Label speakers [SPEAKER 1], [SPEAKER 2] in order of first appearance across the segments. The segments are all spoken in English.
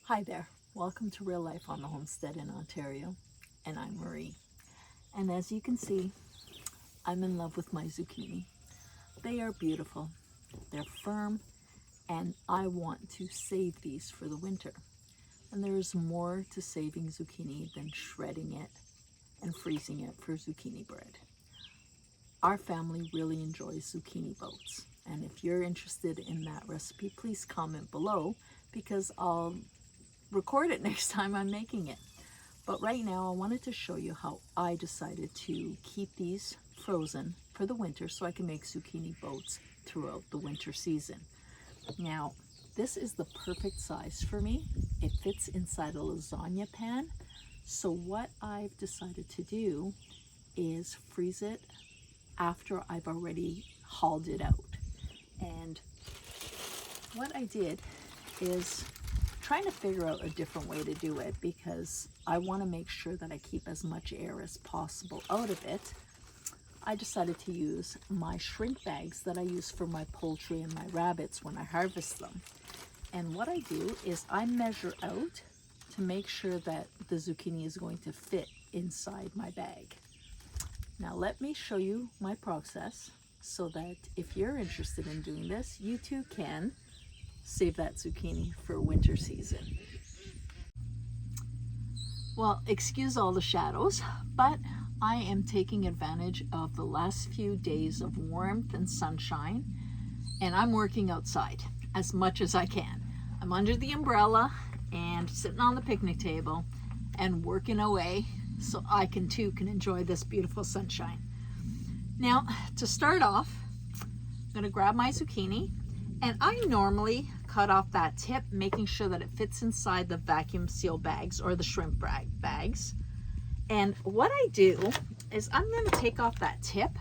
[SPEAKER 1] Hi there, welcome to Real Life on the Homestead in Ontario, and I'm Marie. And as you can see, I'm in love with my zucchini. They are beautiful, they're firm, and I want to save these for the winter. And there is more to saving zucchini than shredding it and freezing it for zucchini bread. Our family really enjoys zucchini boats, and if you're interested in that recipe, please comment below because I'll record it next time I'm making it. But right now I wanted to show you how I decided to keep these frozen for the winter so I can make zucchini boats throughout the winter season. Now, this is the perfect size for me. It fits inside a lasagna pan. So what I've decided to do is freeze it after I've already hauled it out. And what I did is trying to figure out a different way to do it because I want to make sure that I keep as much air as possible out of it. I decided to use my shrink bags that I use for my poultry and my rabbits when I harvest them. And what I do is I measure out to make sure that the zucchini is going to fit inside my bag. Now let me show you my process so that if you're interested in doing this, you too can save that zucchini for winter season. Well, excuse all the shadows, but I am taking advantage of the last few days of warmth and sunshine, and I'm working outside as much as I can. I'm under the umbrella and sitting on the picnic table and working away so I can enjoy this beautiful sunshine. Now, to start off, I'm going to grab my zucchini. And I normally cut off that tip, making sure that it fits inside the vacuum seal bags or the shrimp bags. And what I do is I'm going to take off that tip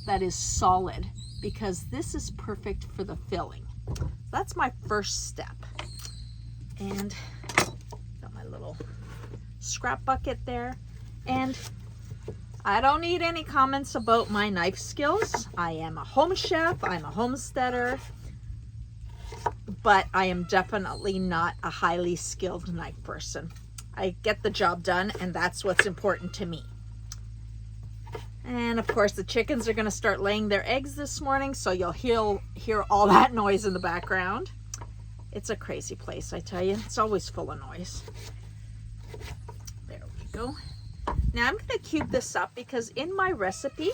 [SPEAKER 1] that is solid because this is perfect for the filling. That's my first step. And got my little scrap bucket there. And I don't need any comments about my knife skills. I am a home chef, I'm a homesteader, but I am definitely not a highly skilled knife person. I get the job done, and that's what's important to me. And of course, the chickens are going to start laying their eggs this morning, so you'll hear all that noise in the background. It's a crazy place, I tell you. It's always full of noise. There we go. Now I'm going to cube this up because in my recipe,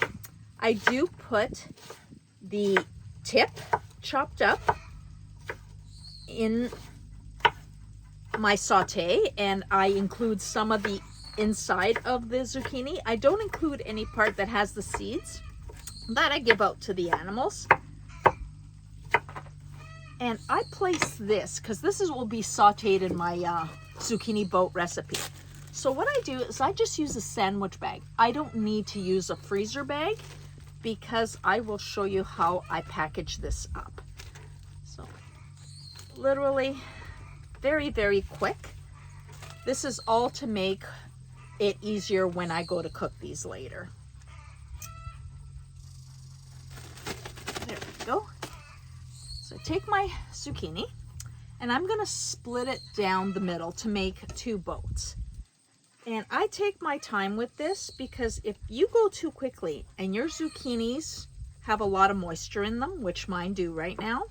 [SPEAKER 1] I do put the tip chopped up in my saute, and I include some of the inside of the zucchini. I don't include any part that has the seeds. That I give out to the animals. And I place this because will be sauteed in my zucchini boat recipe. So what I do is I just use a sandwich bag. I don't need to use a freezer bag because I will show you how I package this up. So literally very, very quick. This is all to make it easier when I go to cook these later. There we go. So I take my zucchini and I'm going to split it down the middle to make two boats. And I take my time with this because if you go too quickly and your zucchinis have a lot of moisture in them, which mine do right now,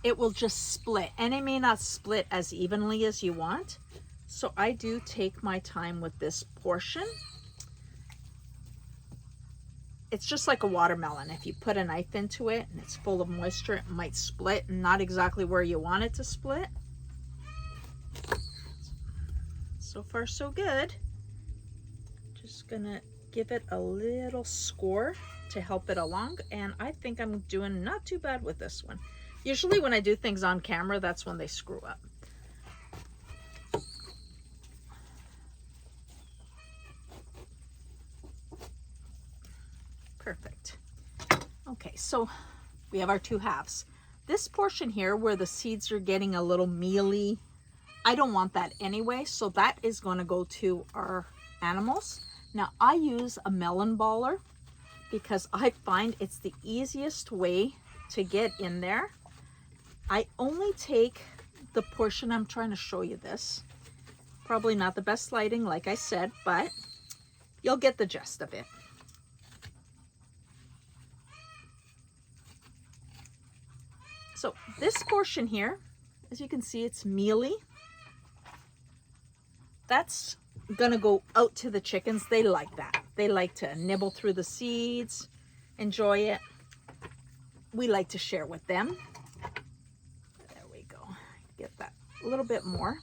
[SPEAKER 1] it will just split, and it may not split as evenly as you want. So I do take my time with this portion. It's just like a watermelon. If you put a knife into it and it's full of moisture, it might split and not exactly where you want it to split. So far, so good. Just gonna give it a little score to help it along, and I think I'm doing not too bad with this one. Usually when I do things on camera, that's when they screw up. Perfect. Okay, so we have our two halves. This portion here where the seeds are getting a little mealy, I don't want that anyway, so that is going to go to our animals. Now I use a melon baller because I find it's the easiest way to get in there. I only take the portion, I'm trying to show you this.
[SPEAKER 2] Probably not the best lighting, like I said, but you'll get the gist of it. So this portion here, as you can see, it's mealy. That's gonna go out to the chickens. They like that. They like to nibble through the seeds, enjoy it. We like to share with them. There we go. Get that a little bit more.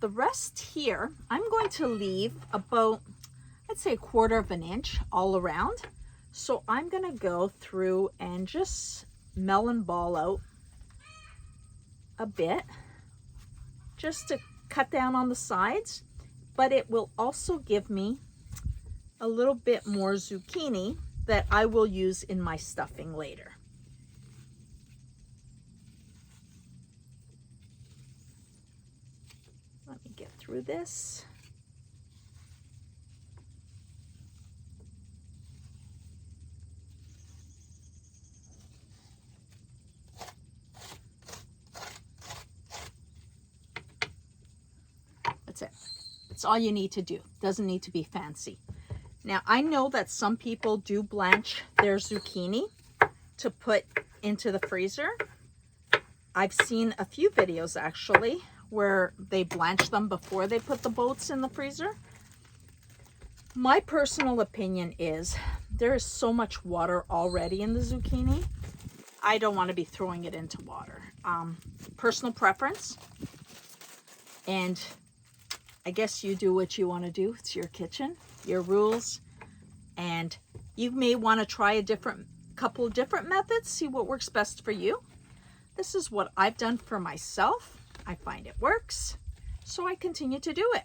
[SPEAKER 2] The rest here, I'm going to leave about, I'd say, 1/4 of an inch all around. So I'm gonna go through and just melon ball out a bit, just to cut down on the sides, but it will also give me a little bit more zucchini that I will use in my stuffing later. Let me get through this. That's it. That's all you need to do. Doesn't need to be fancy. Now, I know that some people do blanch their zucchini to put into the freezer. I've seen a few videos actually where they blanch them before they put the boats in the freezer. My personal opinion is there is so much water already in the zucchini. I don't want to be throwing it into water. Personal preference. And I guess you do what you want to do. It's your kitchen, your rules, and you may want to try a couple of different methods, see what works best for you. This is what I've done for myself. I find it works, so I continue to do it.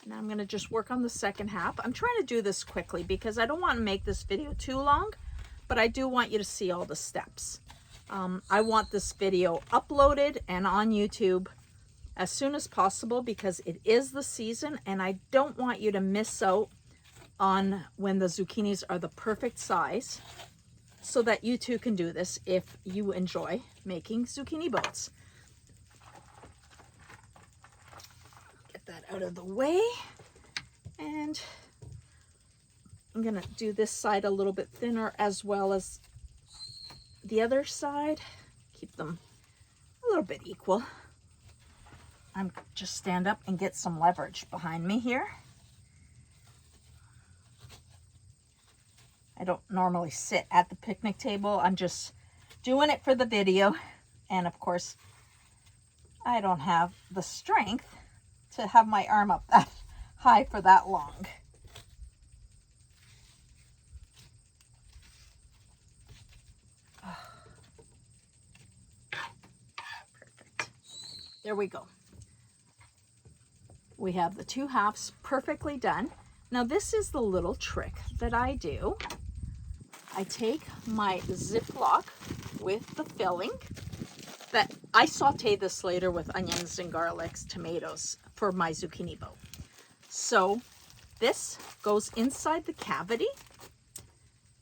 [SPEAKER 2] Now I'm going to just work on the second half. I'm trying to do this quickly because I don't want to make this video too long, but I do want you to see all the steps. I want this video uploaded and on YouTube as soon as possible because it is the season and I don't want you to miss out on when the zucchinis are the perfect size, so that you too can do this if you enjoy making zucchini boats. Get that out of the way, and I'm gonna do this side a little bit thinner as well as the other side. Keep them a little bit equal. I'm just stand up and get some leverage behind me here. I don't normally sit at the picnic table. I'm just doing it for the video. And of course, I don't have the strength to have my arm up that high for that long. Perfect. There we go. We have the two halves perfectly done. Now this is the little trick that I do. I take my Ziploc with the filling that I saute this later with onions and garlics, tomatoes for my zucchini boat. So this goes inside the cavity.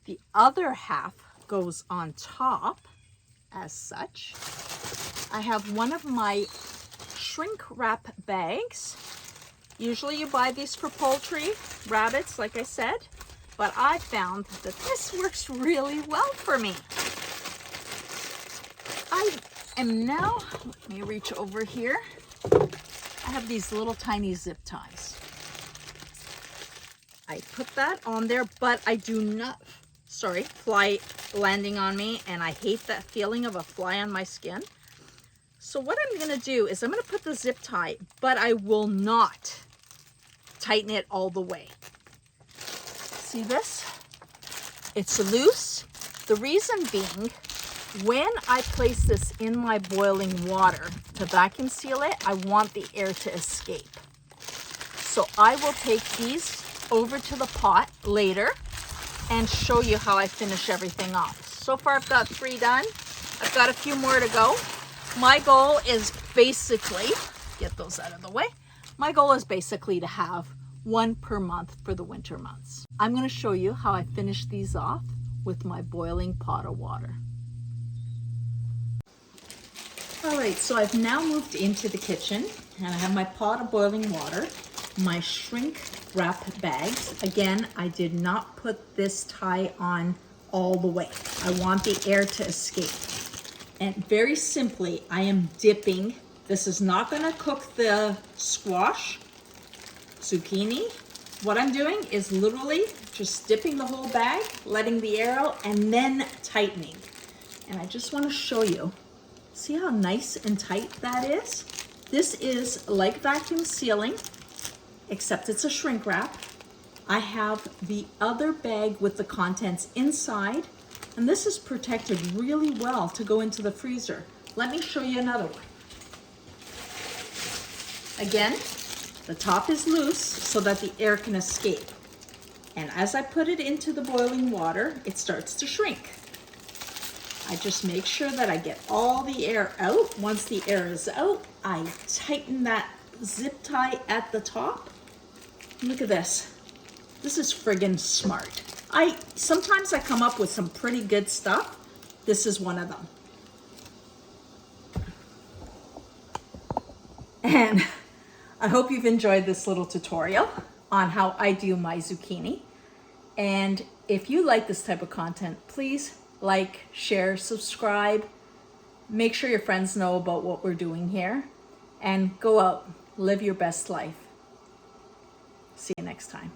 [SPEAKER 2] The other half goes on top as such. I have one of my shrink wrap bags. Usually you buy these for poultry, rabbits, like I said, but I found that this works really well for me. I am now, let me reach over here. I have these little tiny zip ties. I put that on there, but I do not, sorry, fly landing on me, and I hate that feeling of a fly on my skin. So what I'm gonna do is I'm gonna put the zip tie, but I will not tighten it all the way. See this? It's loose. The reason being, when I place this in my boiling water to vacuum seal it, I want the air to escape. So I will take these over to the pot later and show you how I finish everything off. So far I've got 3 done. I've got a few more to go. My goal is basically, get those out of the way. My goal is basically to have 1 per month for the winter months. I'm going to show you how I finish these off with my boiling pot of water. All right, so I've now moved into the kitchen and I have my pot of boiling water, my shrink wrap bags. Again, I did not put this tie on all the way. I want the air to escape. And very simply, I am dipping. This is not gonna cook the squash, zucchini. What I'm doing is literally just dipping the whole bag, letting the air out, and then tightening. And I just wanna show you, see how nice and tight that is? This is like vacuum sealing, except it's a shrink wrap. I have the other bag with the contents inside, and this is protected really well to go into the freezer. Let me show you another one. Again, the top is loose so that the air can escape. And as I put it into the boiling water, it starts to shrink. I just make sure that I get all the air out. Once the air is out, I tighten that zip tie at the top. Look at this. This is friggin' smart. Sometimes I come up with some pretty good stuff. This is one of them. And I hope you've enjoyed this little tutorial on how I do my zucchini. And if you like this type of content, please like, share, subscribe. Make sure your friends know about what we're doing here. And go out, live your best life. See you next time.